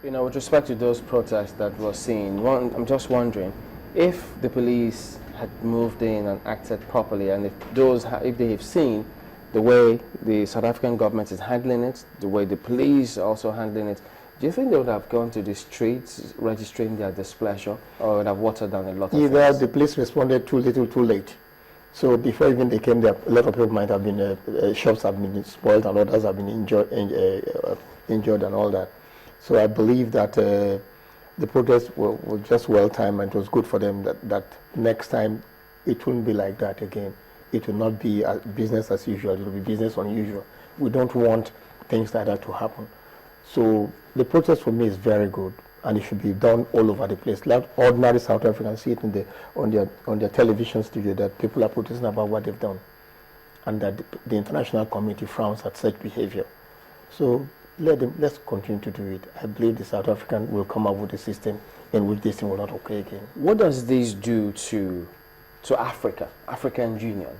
With respect to those protests that we're seeing, I'm just wondering if the police had moved in and acted properly, and if they have seen the way the South African government is handling it, the way the police are also handling it, do you think they would have gone to the streets registering their displeasure, or would have watered down a lot of things? Either the police responded too little, too late. So before even they came there, a lot of people might have been, shops have been spoiled and others have been injured and all that. So I believe that the protests were just well-timed, and it was good for them that next time it wouldn't be like that again. It will not be business as usual, it will be business unusual. We don't want things like that to happen. So the protest for me is very good, and it should be done all over the place. Let ordinary South Africans see it on their television studio that people are protesting about what they've done, and that the international community frowns at such behavior. So let's continue to do it. I believe the South African will come up with a system in which this thing will not occur again. What does this do to Africa, African Union,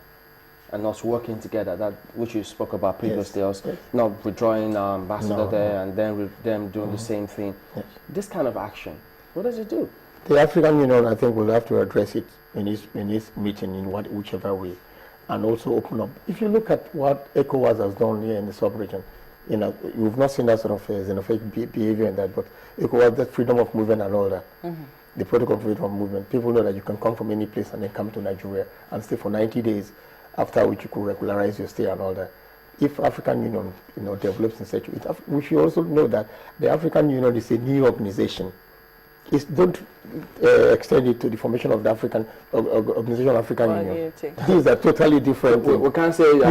and us working together, that which you spoke about previously, us not withdrawing our ambassador and then with them doing the same thing? Yes. This kind of action, what does it do? The African Union, I think, will have to address it in this meeting in whichever way, and also open up. If you look at what ECOWAS has done here in the sub-region, we've not seen that sort of xenophobic behavior in that, but ECOWAS, that freedom of movement and all that. The protocol of freedom of movement. People know that you can come from any place and then come to Nigeria and stay for 90 days, after which you could regularize your stay and all that. If African Union, develops in such a way, we should also know that the African Union is a new organization. Don't extend it to the formation of the African Organization of African Union. These are totally different. We can't say no,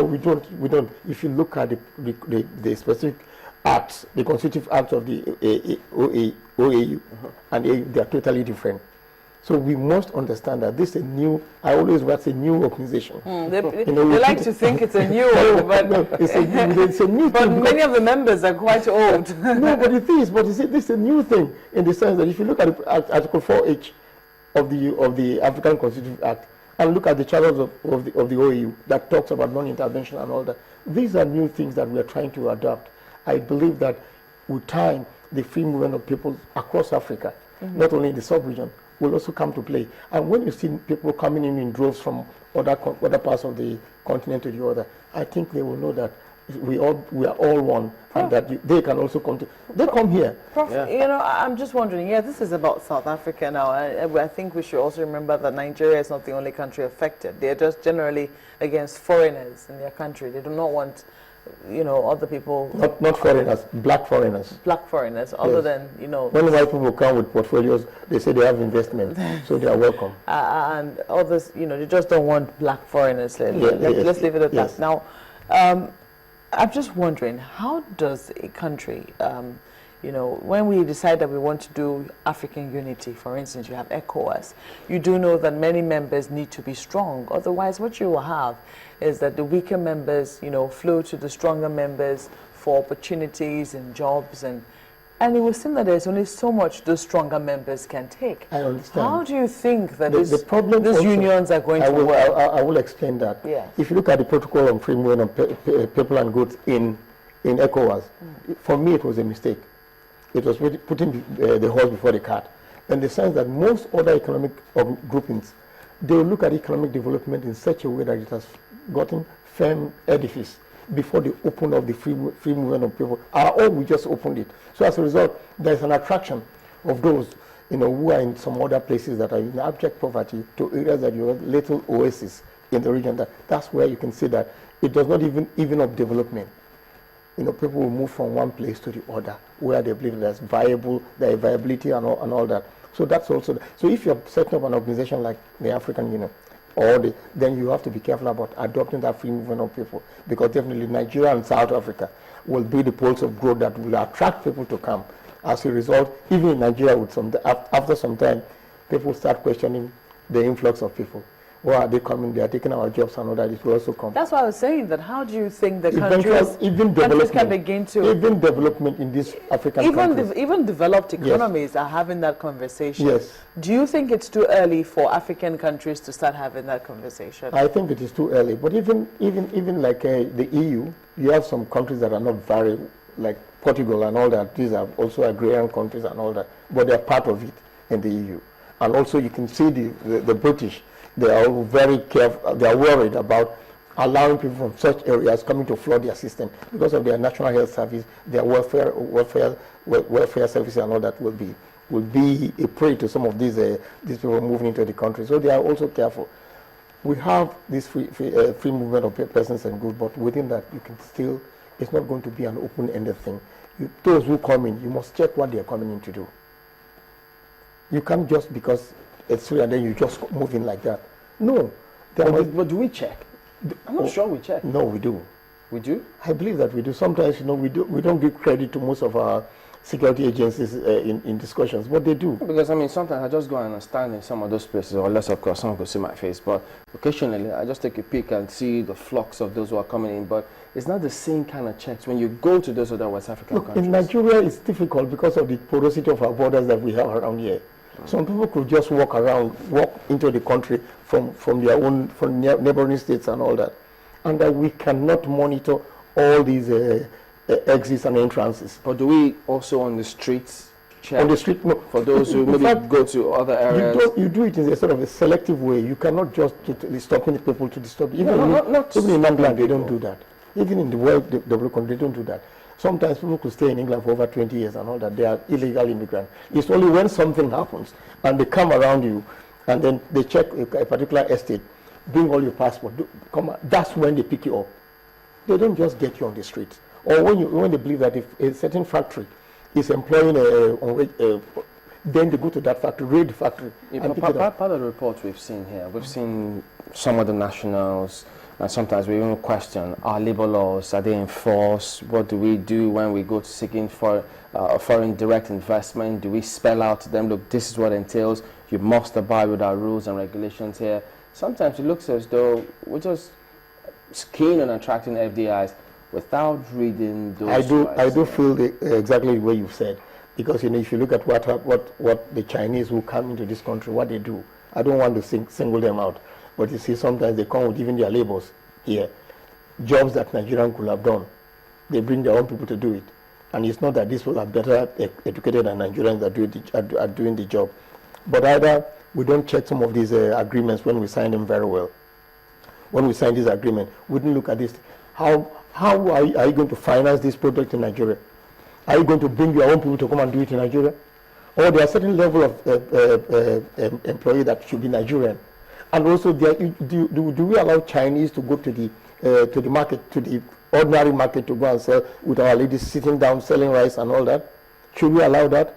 we don't. If you look at the specific acts, the constitutive acts of the OAU, and they are totally different. So we must understand that this is a new, I always want a new organization. They like to think it's a new one, but it's a new but thing. Many of the members are quite old. No, but the thing is, this is a new thing in the sense that if you look at Article 4H of the African Constitutive Act and look at the charters of the OAU that talks about non-intervention and all that, these are new things that we are trying to adopt. I believe that with time, the free movement of people across Africa, not only in the sub-region, will also come to play. And when you see people coming in droves from other parts of the continent to the other, I think they will know that we are all one, Prof, and that they can also come here. Prof, I'm just wondering, this is about South Africa now. I think we should also remember that Nigeria is not the only country affected. They're just generally against foreigners in their country. They do not want other people. Not foreigners, black foreigners. Black foreigners, other than, When white people come with portfolios, they say they have investment, so they are welcome. And others, they just don't want black foreigners. Let's leave it at that. Now, I'm just wondering, how does a country, when we decide that we want to do African unity, for instance, you have ECOWAS, you do know that many members need to be strong. Otherwise, what you will have is that the weaker members, flow to the stronger members for opportunities and jobs, and it will seem that there's only so much those stronger members can take. I understand. How do you think that the problem these unions are going to work? I will explain that. Yeah. If you look at the protocol on free movement of people and goods in ECOWAS, for me it was a mistake. It was putting the horse before the cart, in the sense that most other economic groupings, they will look at economic development in such a way that it has gotten firm edifice before they open up the free movement of people. We just opened it. So as a result, there's an attraction of those who are in some other places that are in abject poverty to areas that you have little oases in the region. That's where you can see that it does not even up development. People will move from one place to the other where they believe there's viability and all that. So that's also, so if you're setting up an organization like the African Union, then you have to be careful about adopting that free movement of people, because definitely Nigeria and South Africa will be the poles of growth that will attract people to come. As a result, even in Nigeria, after some time, people start questioning the influx of people. Why are they coming? They are taking our jobs and all that. It will also come. That's why I was saying that. How do you think the countries can begin to... Even development in these African countries. Even developed economies are having that conversation. Yes. Do you think it's too early for African countries to start having that conversation? I think it is too early. But even like the EU, you have some countries that are not very like Portugal and all that. These are also agrarian countries and all that, but they're part of it in the EU. And also you can see the British, they are very careful, they are worried about allowing people from such areas coming to flood their system because of their national health service, their welfare services and all that will be a prey to some of these people moving into the country. So they are also careful. We have this free movement of persons and goods, but within that you can still, it's not going to be an open-ended thing. Those who come in, you must check what they are coming in to do. You can't just because it's free and then you just move in like that. No. But do we check? I'm not sure we check. No, we do. We do? I believe that we do. Sometimes, we don't give credit to most of our security agencies in discussions, but they do. Because, sometimes I just go and stand in some of those places, or unless, of course, someone could see my face, but occasionally I just take a peek and see the flux of those who are coming in, but it's not the same kind of checks when you go to those other West African countries. In Nigeria, it's difficult because of the porosity of our borders that we have around here. Some people could just walk into the country from neighboring states and all that, and that we cannot monitor all these exits and entrances. But do we also on the streets check? On the street, no. For those who maybe go to other areas? You do it in a sort of a selective way. You cannot just keep stopping the people to disturb. Even in England, they don't do that. Even in the well-developed country, they don't do that. Sometimes people could stay in England for over 20 years and all that. They are illegal immigrants. It's only when something happens and they come around you and then they check a particular estate, bring all your passport, that's when they pick you up. They don't just get you on the streets. Or when they believe that if a certain factory is employing then they go to that factory, raid the factory. Part of the reports we've seen here, we've seen some of the nationals, and sometimes we even question our labor laws. Are they enforced? What do we do when we go to seeking for foreign direct investment? Do we spell out to them, look, this is what it entails. You must abide with our rules and regulations here. Sometimes it looks as though we're just keen on attracting FDIs without reading those. I do feel exactly the way you've said, because if you look at what the Chinese who come into this country, what they do, I don't want to single them out. But you see, sometimes they come with even their labels here, jobs that Nigerians could have done. They bring their own people to do it. And it's not that these people are better educated than Nigerians are doing the job. But either we don't check some of these agreements when we sign them very well. When we sign this agreement, we didn't look at this. How are you going to finance this project in Nigeria? Are you going to bring your own people to come and do it in Nigeria? Or there are certain level of employee that should be Nigerian. And also, do we allow Chinese to go to the market, to the ordinary market, to go and sell with our ladies sitting down selling rice and all that? Should we allow that?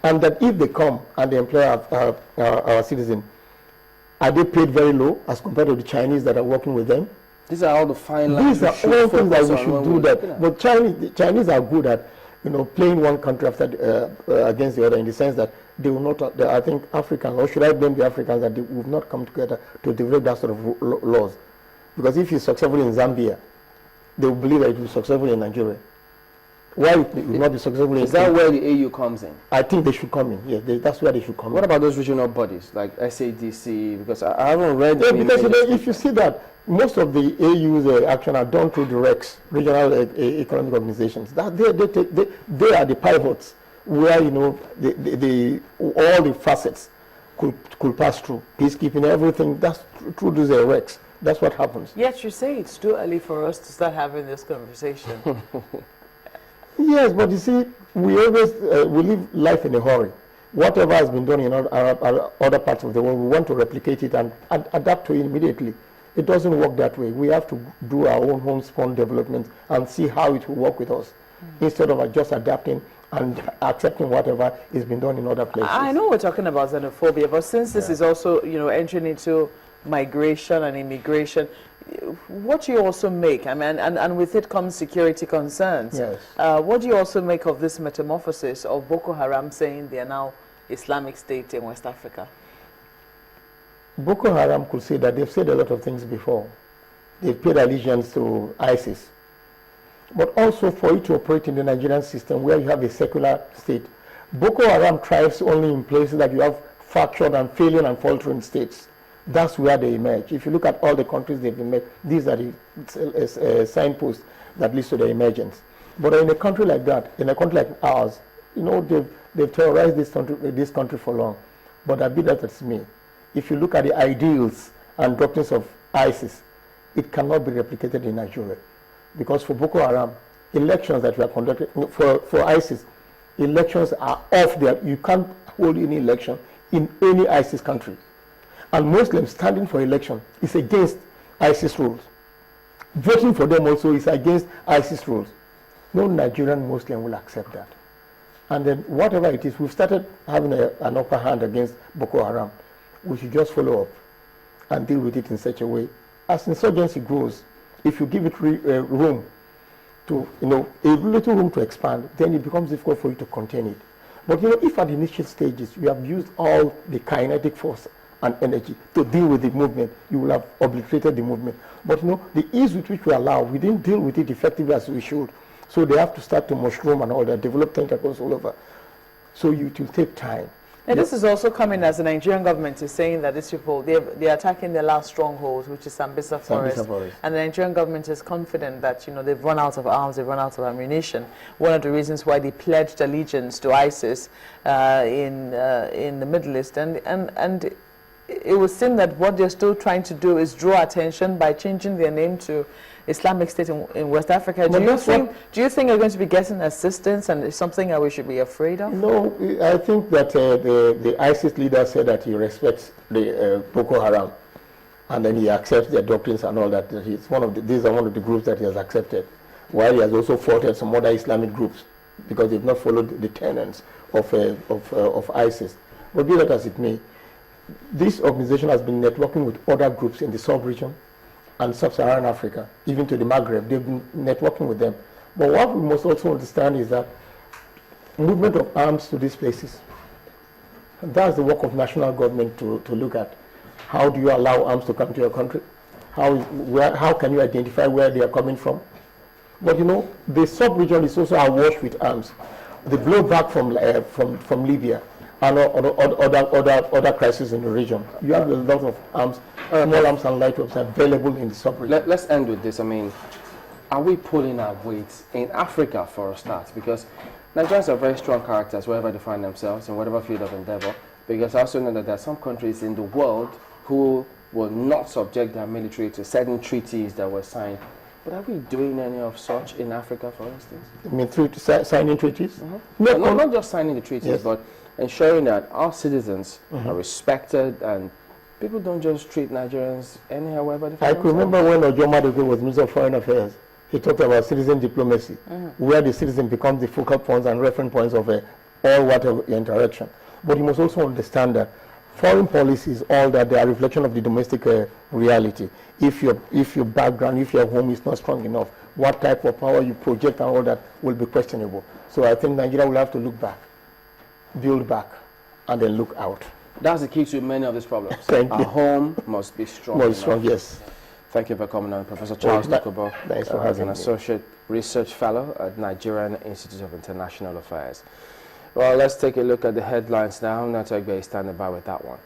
And that if they come and they employ our citizens, are they paid very low as compared to the Chinese that are working with them? These are all the fine lines. These are all things that we should do that. But the Chinese are good at playing one country against the other, in the sense that they will not. I think Africans, or should I blame the Africans, that they will not come together to develop that sort of laws? Because if it's successful in Zambia, they will believe that it will be successful in Nigeria. Why it will not be successful? Is that where the AU comes in? I think they should come in. Yes, that's where they should come in. What about those regional bodies like SADC? Because I haven't read. Yeah, because if you see that most of the AU's action are done through the RECs, regional economic organizations. That they are the pivots where all the facets could pass through. Peacekeeping, everything. That's through those RECs. That's what happens. Yet you say it's too early for us to start having this conversation. Yes, but you see, we always we live life in a hurry. Whatever has been done in other parts of the world, we want to replicate it and adapt to it immediately. It doesn't work that way. We have to do our own homespun development and see how it will work with us, instead of just adapting and accepting whatever is been done in other places. I know we're talking about xenophobia, but since this is also entering into migration and immigration, what do you also make? And with it comes security concerns. Yes. What do you also make of this metamorphosis of Boko Haram saying they are now Islamic State in West Africa? Boko Haram could say that they've said a lot of things before. They've paid allegiance to ISIS. But also for it to operate in the Nigerian system where you have a secular state, Boko Haram thrives only in places that you have fractured and failing and faltering states. That's where they emerge. If you look at all the countries they've emerged, these are the signposts that leads to their emergence. But in a country like that, in a country like ours, you know, they've terrorized this country for long. But I believe that's me. If you look at the ideals and doctrines of ISIS, it cannot be replicated in Nigeria. Because for Boko Haram, elections that were conducted, for ISIS, elections are off there. You can't hold any election in any ISIS country. And Muslims standing for election is against ISIS rules. Voting for them also is against ISIS rules. No Nigerian Muslim will accept that. And then whatever it is, we've started having an upper hand against Boko Haram. We should just follow up and deal with it in such a way. As insurgency grows, if you give it room to, you know, a little room to expand, then it becomes difficult for you to contain it. But you know, if at the initial stages you have used all the kinetic force and energy to deal with the movement, you will have obliterated the movement. But you know, the ease with which we allow, we didn't deal with it effectively as we should. So they have to start to mushroom and all that, develop tentacles all over. So it will take time. And this is also coming as the Nigerian government is saying that these people, they're attacking their last stronghold, which is Sambisa Forest. And the Nigerian government is confident that, you know, they've run out of arms, they've run out of ammunition. One of the reasons why they pledged allegiance to ISIS in the Middle East. And it would seem that what they're still trying to do is draw attention by changing their name to Islamic State in West Africa. Do you think you're going to be getting assistance, and it's something that we should be afraid of? No, I think that the ISIS leader said that he respects the Boko Haram, and then he accepts their doctrines and all that. These are one of the groups that he has accepted, while he has also fought at some other Islamic groups because they've not followed the tenets of ISIS. But be that as it may, this organization has been networking with other groups in the sub-region and sub-Saharan Africa, even to the Maghreb. They've been networking with them. But what we must also understand is that movement of arms to these places, that's the work of national government to look at. How do you allow arms to come to your country? How can you identify where they are coming from? But you know, the sub-region is also awash with arms. The blowback from Libya and other crises in the region. You have a lot of arms, small arms and light weapons available in the sub-region. Let's end with this. I mean, are we pulling our weight in Africa for a start? Because Nigerians are very strong characters wherever they find themselves, in whatever field of endeavor. Because I also know that there are some countries in the world who will not subject their military to certain treaties that were signed. But are we doing any of such in Africa, for instance? I mean, signing treaties? Mm-hmm. No, not just signing the treaties, yes, but ensuring that our citizens are respected and people don't just treat Nigerians anyhow, wherever they find themselves. I remember when Ojomadoke was Minister of Foreign Affairs, he talked about citizen diplomacy, where the citizen becomes the focal points and reference points of all whatever interaction. But you must also understand that foreign policy is all that they are a reflection of the domestic reality. If your background, if your home is not strong enough, what type of power you project and all that will be questionable. So I think Nigeria will have to look back, build back, and then look out. That's the key to many of these problems. Our home must be strong. Must be strong, yes. Thank you for coming on, Professor Charles Dokubo. Thanks for having me. An Associate Research Fellow at Nigerian Institute of International Affairs. Well, let's take a look at the headlines now. Natagbe is standing by with that one.